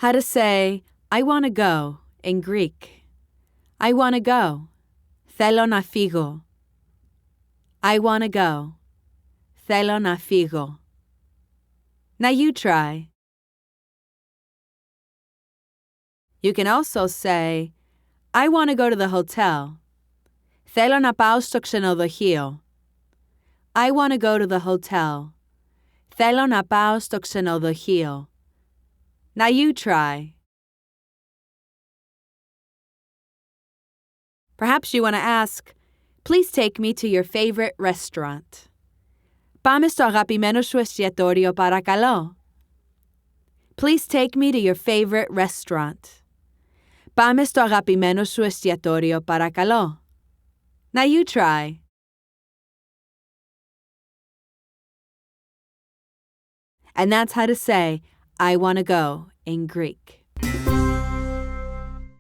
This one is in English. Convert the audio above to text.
How to say, I want to go, in Greek. I want to go. Θέλω να φύγω. I want to go. Θέλω να φύγω. Now you try. You can also say, I want to go to the hotel. Θέλω να πάω στο ξενοδοχείο. I want to go to the hotel. Θέλω να πάω στο ξενοδοχείο. Now you try. Perhaps you want to ask, please take me to your favorite restaurant. Πάμε στο αγαπημένο σου εστιατόριο, παρακαλώ. Please take me to your favorite restaurant. Πάμε στο αγαπημένο σου εστιατόριο, παρακαλώ. Now you try. And that's how to say, I want to go, in Greek.